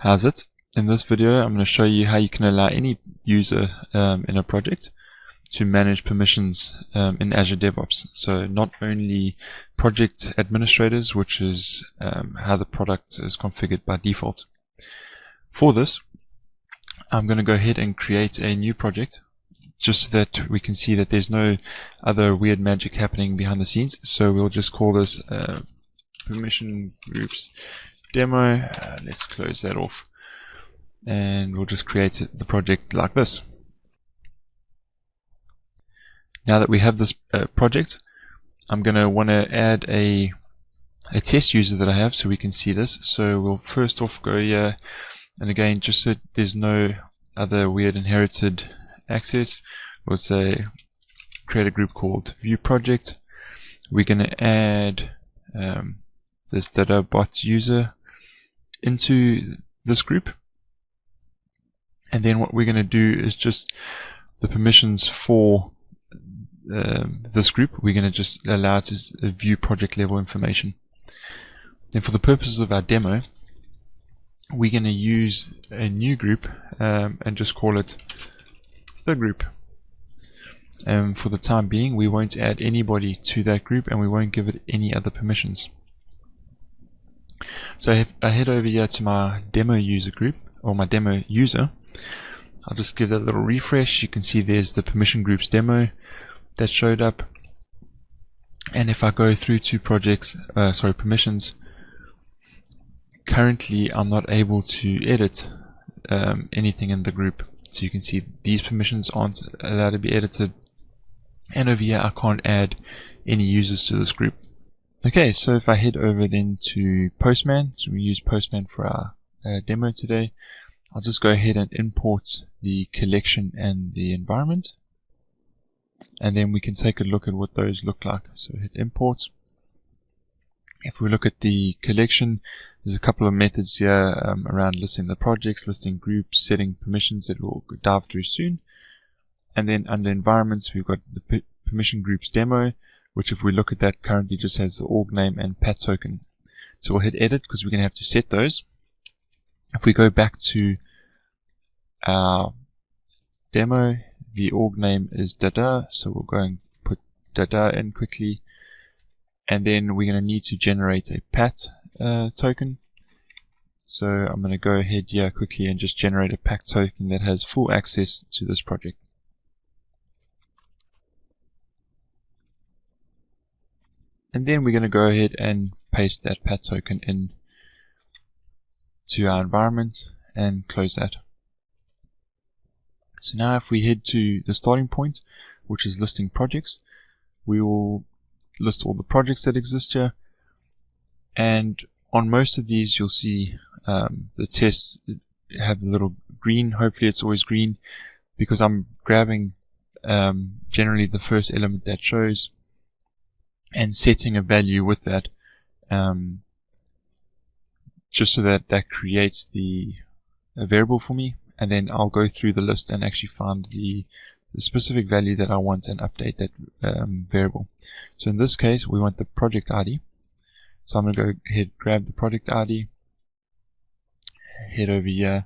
How's it? In this video, I'm going to show you how you can allow any user in a project to manage permissions in Azure DevOps. So not only project administrators, which is how the product is configured by default. For this, I'm going to go ahead and create a new project just so that we can see that there's no other weird magic happening behind the scenes. So we'll just call this permission groups demo. Let's close that off, and we'll just create the project like this. Now that we have this project, I'm going to want to add a test user that I have so we can see this. So we'll first off go here, and again, just so there's no other weird inherited access, we'll say create a group called view project. We're going to add this data bot user into this group, and then what we're going to do is just the permissions for this group, we're going to just allow it to view project level information. Then for the purposes of our demo, we're going to use a new group and just call it the group. And for the time being, we won't add anybody to that group, and we won't give it any other permissions. So I head over here to my demo user group, or my demo user. I'll just give that a little refresh. You can see there's the permission groups demo that showed up. And if I go through to permissions, currently I'm not able to edit anything in the group. So you can see these permissions aren't allowed to be edited. And over here I can't add any users to this group. Okay, so if I head over then to Postman, so we use Postman for our demo today, I'll just go ahead and import the collection and the environment, and then we can take a look at what those look like. So hit import. If we look at the collection, there's a couple of methods here around listing the projects, listing groups, setting permissions that we'll dive through soon. And then under environments, we've got the permission groups demo, which if we look at that currently just has the org name and pat token. So we'll hit edit because we're going to have to set those. If we go back to our demo, the org name is dada, so we'll go and put dada in quickly, and then we're going to need to generate a pat token. So I'm going to go ahead here quickly and just generate a pat token that has full access to this project. And then we're going to go ahead and paste that pat token in to our environment and close that. So now if we head to the starting point, which is listing projects, we will list all the projects that exist here. And on most of these you'll see the tests have a little green. Hopefully it's always green because I'm grabbing generally the first element that shows and setting a value with that, just so that creates the variable for me, and then I'll go through the list and actually find the specific value that I want and update that variable. So in this case we want the project ID, so I'm going to go ahead, grab the project ID, head over here,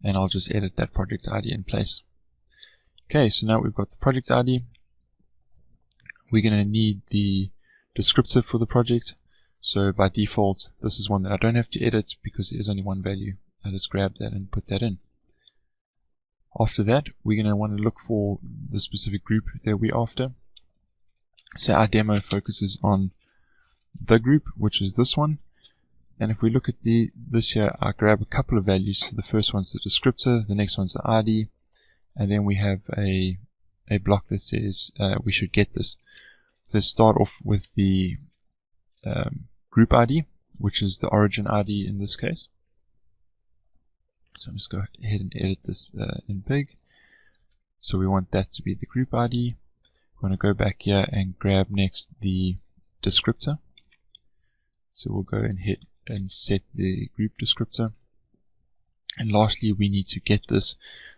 and I'll just edit that project ID in place. Okay, so now we've got the project ID. We're going to need the descriptor for the project. So by default, this is one that I don't have to edit because there's only one value. I just grab that and put that in. After that, we're going to want to look for the specific group that we're after. So our demo focuses on the group, which is this one. And if we look at this here, I grab a couple of values. So the first one's the descriptor, the next one's the ID, and then we have a block that says we should get this. Let's start off with the group ID, which is the origin ID in this case. So I'm just go ahead and edit this in big. So we want that to be the group ID. We want to go back here and grab next the descriptor. So we'll go and hit and set the group descriptor. And lastly, we need to get this.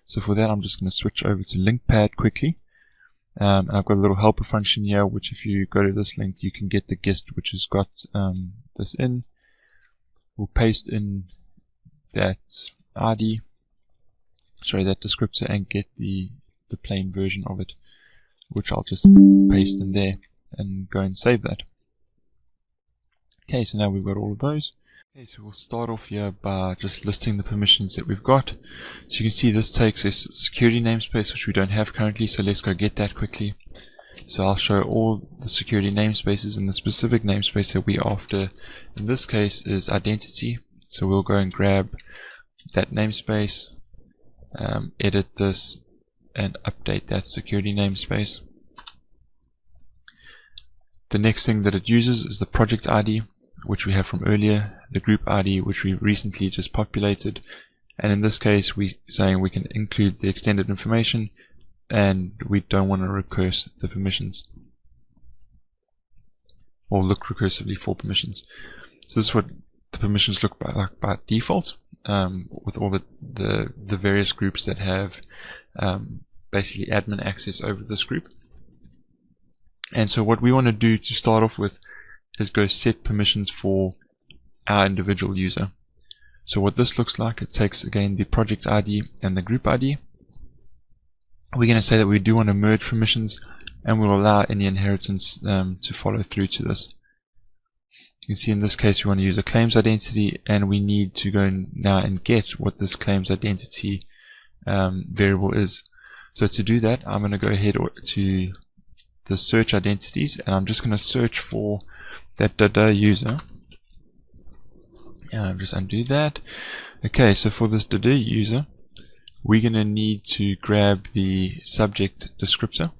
So for that, I'm just going to switch over to link pad quickly. And I've got a little helper function here, which if you go to this link, you can get the gist, which has got this in. We'll paste in that ID, sorry, that descriptor, and get the plain version of it, which I'll just paste in there and go and save that. Okay, so now we've got all of those. Okay, so we'll start off here by just listing the permissions that we've got. So you can see this takes a security namespace, which we don't have currently, so let's go get that quickly. So I'll show all the security namespaces, and the specific namespace that we're after in this case is identity. So we'll go and grab that namespace, edit this, and update that security namespace. The next thing that it uses is the project ID, which we have from earlier, the group ID, which we recently just populated, and in this case we're saying we can include the extended information and we don't want to recurse the permissions or look recursively for permissions. So this is what the permissions look like by default, with all the various groups that have basically admin access over this group. And so what we want to do to start off with is go set permissions for our individual user. So what this looks like, it takes again the project ID and the group ID. We're going to say that we do want to merge permissions, and we'll allow any inheritance to follow through to this. You can see in this case we want to use a claims identity, and we need to go now and get what this claims identity variable is. So to do that, I'm going to go ahead to the search identities, and I'm just going to search for that dada user. Just undo that. Okay, so for this dada user, we're going to need to grab the subject descriptor,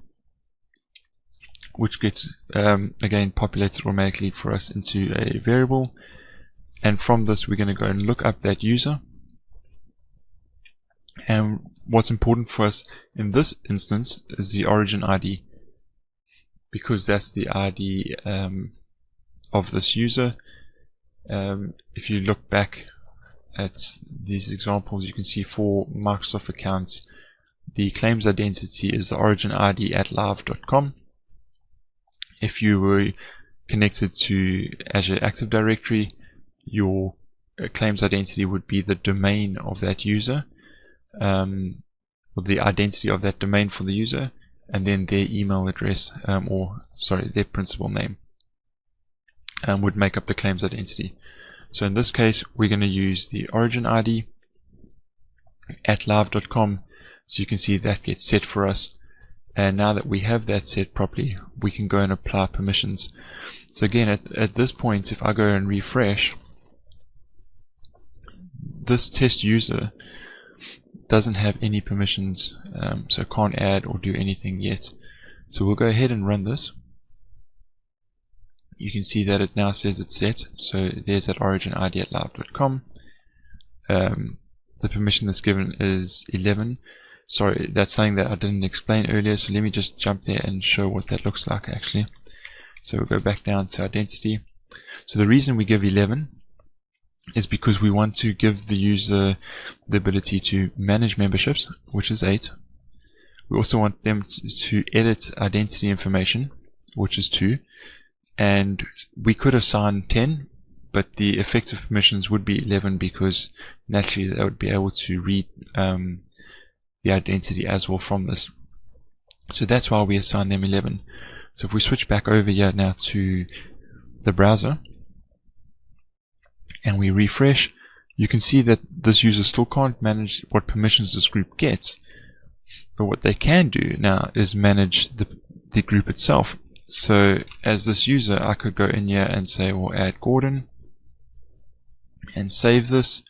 which gets again populated automatically for us into a variable, and from this we're going to go and look up that user. And what's important for us in this instance is the origin ID, because that's the ID of this user. If you look back at these examples, you can see for Microsoft accounts, the claims identity is the origin ID at live.com. If you were connected to Azure Active Directory, your claims identity would be the domain of that user, or the identity of that domain for the user, and then their email address, their principal name would make up the claims identity. So in this case, we're going to use the origin ID at live.com. So you can see that gets set for us. And now that we have that set properly, we can go and apply permissions. So again, at this point, if I go and refresh, this test user doesn't have any permissions, so can't add or do anything yet. So we'll go ahead and run this. You can see that it now says it's set. So there's that origin ID at live.com. The permission that's given is 11. Sorry, that's something that I didn't explain earlier, so let me just jump there and show what that looks like actually. So we'll go back down to identity. So the reason we give 11 is because we want to give the user the ability to manage memberships, which is 8. We also want them to edit identity information, which is 2. And we could assign 10, but the effective permissions would be 11, because naturally they would be able to read the identity as well from this. So that's why we assign them 11. So if we switch back over here now to the browser and we refresh, you can see that this user still can't manage what permissions this group gets, but what they can do now is manage the group itself. So as this user, I could go in here and say, well, add Gordon and save this,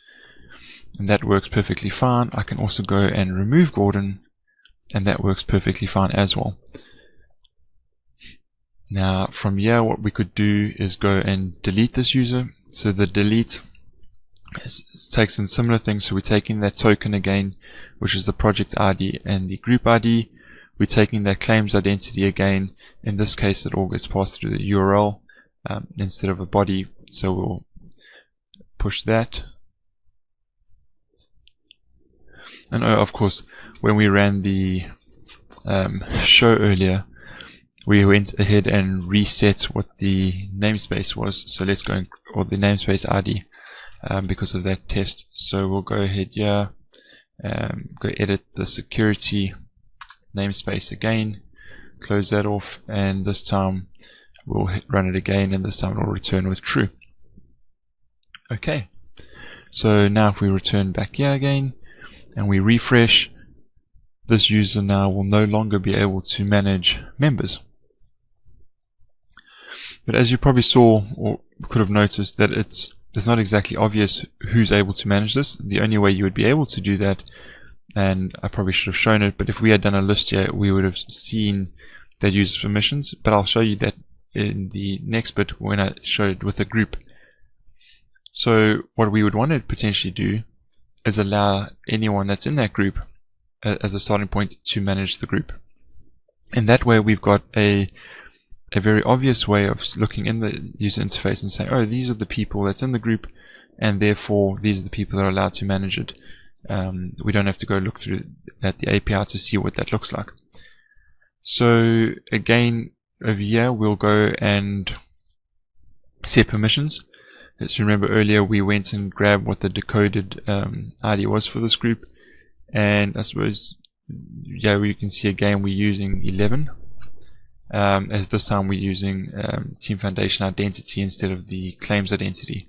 and that works perfectly fine. I can also go and remove Gordon, and that works perfectly fine as well. Now from here, what we could do is go and delete this user. So the delete takes in similar things. So we're taking that token again, which is the project ID and the group ID. We're taking that claims identity again. In this case, it all gets passed through the URL instead of a body. So we'll push that. And of course, when we ran the show earlier, we went ahead and reset what the namespace was. So let's go or the namespace ID. because of that test. So we'll go ahead here, go edit the security namespace again, close that off, and this time we'll run it again, and this time it'll return with true. Okay, so now if we return back here again and we refresh, this user now will no longer be able to manage members. But as you probably saw or could have noticed, that it's not exactly obvious who's able to manage this. The only way you would be able to do that, and I probably should have shown it, but if we had done a list here, we would have seen that user's permissions. But I'll show you that in the next bit when I show it with a group. So what we would want to potentially do is allow anyone that's in that group as a starting point to manage the group. And that way we've got a very obvious way of looking in the user interface and saying, oh, these are the people that's in the group, and therefore these are the people that are allowed to manage it. We don't have to go look through at the API to see what that looks like. So again, over here we'll go and set permissions. As you remember earlier, we went and grabbed what the decoded ID was for this group, and I suppose, yeah, we can see again we're using 11. As this time we're using Team Foundation identity instead of the claims identity.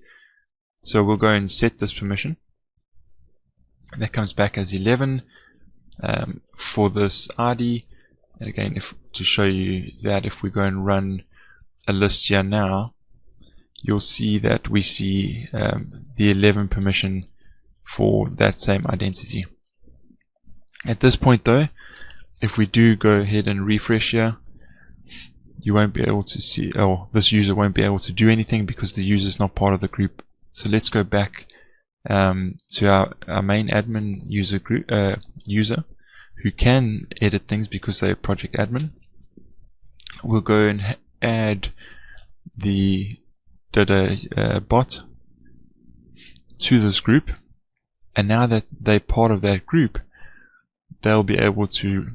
So we'll go and set this permission, and that comes back as 11 for this ID. And again, to show you that, if we go and run a list here now, you'll see that we see the 11 permission for that same identity. At this point though, if we do go ahead and refresh here, you won't be able to see, or this user won't be able to do anything because the user is not part of the group. So let's go back to our main admin user group, user who can edit things because they're project admin. We'll go and add the data bot to this group, and now that they're part of that group, they'll be able to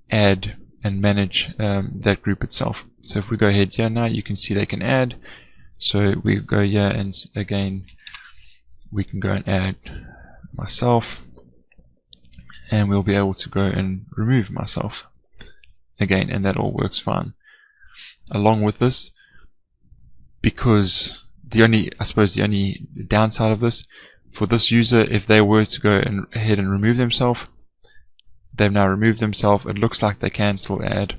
add and manage that group itself. So if we go ahead here now, you can see they can add. So we go here, and again we can go and add myself, and we'll be able to go and remove myself again, and that all works fine. Along with this, because I suppose the only downside of this, for this user, if they were to go ahead and remove themselves, they've now removed themselves. It looks like they can still add,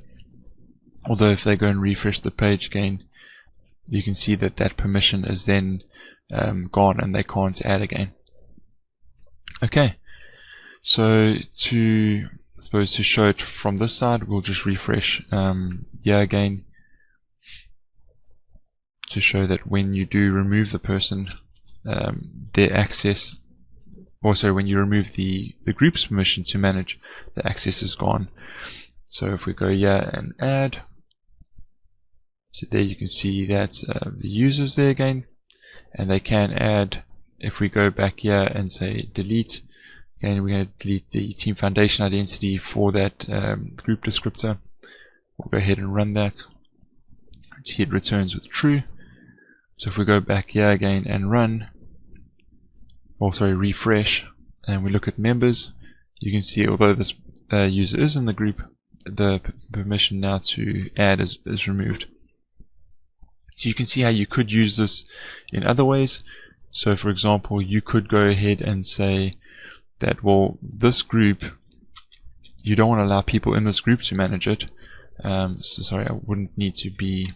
although if they go and refresh the page again, you can see that that permission is then gone and they can't add again. Okay, so to show it from this side, we'll just refresh here again to show that when you do remove the person, their access, also when you remove the group's permission to manage, the access is gone. So if we go here and add, so there you can see that the user's there again, and they can add. If we go back here and say delete, again we're going to delete the Team Foundation identity for that group descriptor. We'll go ahead and run that. See, it returns with true. So if we go back here again and run, refresh, and we look at members, you can see although this user is in the group, the permission now to add is removed. So you can see how you could use this in other ways. So for example, you could go ahead and say that, well, this group, you don't want to allow people in this group to manage it. So sorry, I wouldn't need to be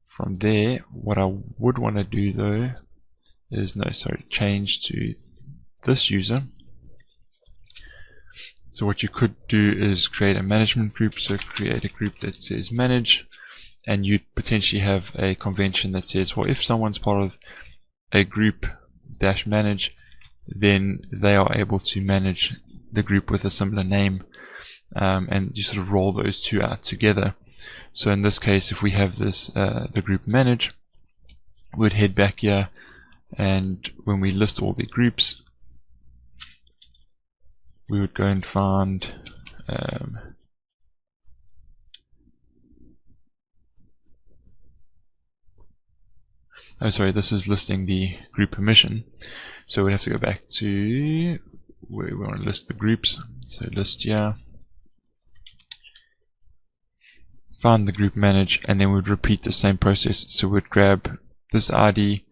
from there. What I would want to do though is change to this user. So what you could do is create a management group. So create a group that says manage, and you'd potentially have a convention that says, well, if someone's part of a group -manage, then they are able to manage the group with a similar name, and you sort of roll those two out together. So in this case, if we have this the group manage, we'd head back here, and when we list all the groups, we would go and find Oh, sorry, this is listing the group permission. So we'd have to go back to where we want to list the groups. So list here, find the group manage, and then we'd repeat the same process. So we'd grab this ID,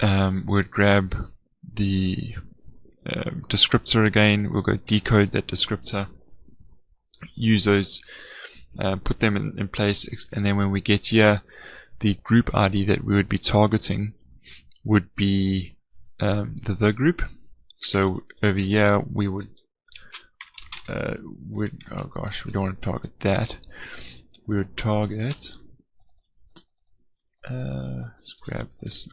we'd grab the descriptor again, we'll go decode that descriptor, use those, put them in place, and then when we get here, the group ID that we would be targeting would be the group. So over here we would oh gosh, we don't want to target that. We would target, let's grab this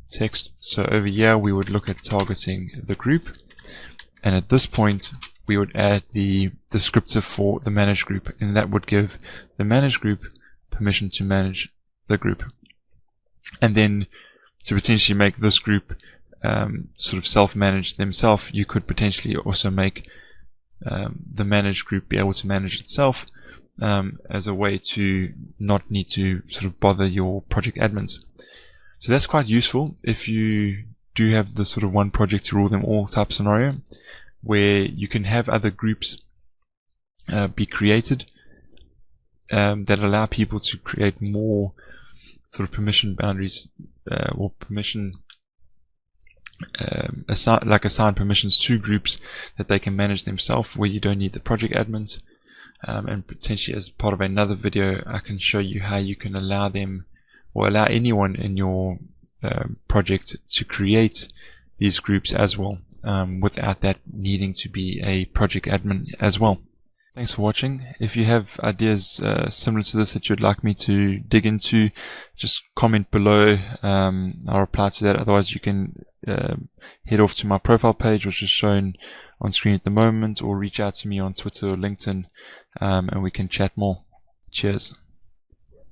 text. So over here we would look at targeting the group, and at this point we would add the descriptor for the managed group, and that would give the managed group permission to manage the group. And then to potentially make this group sort of self-manage themselves, you could potentially also make the managed group be able to manage itself as a way to not need to sort of bother your project admins. So that's quite useful if you do have the sort of one project to rule them all type scenario, where you can have other groups be created that allow people to create more sort of permission boundaries or permission assign permissions to groups that they can manage themselves, where you don't need the project admins. And potentially as part of another video I can show you how you can allow them, or allow anyone in your project to create these groups as well, without that needing to be a project admin as well. Thanks for watching. If you have ideas similar to this that you'd like me to dig into, just comment below. I'll reply to that. Otherwise you can head off to my profile page, which is shown on screen at the moment, or reach out to me on Twitter or LinkedIn, and we can chat more. Cheers.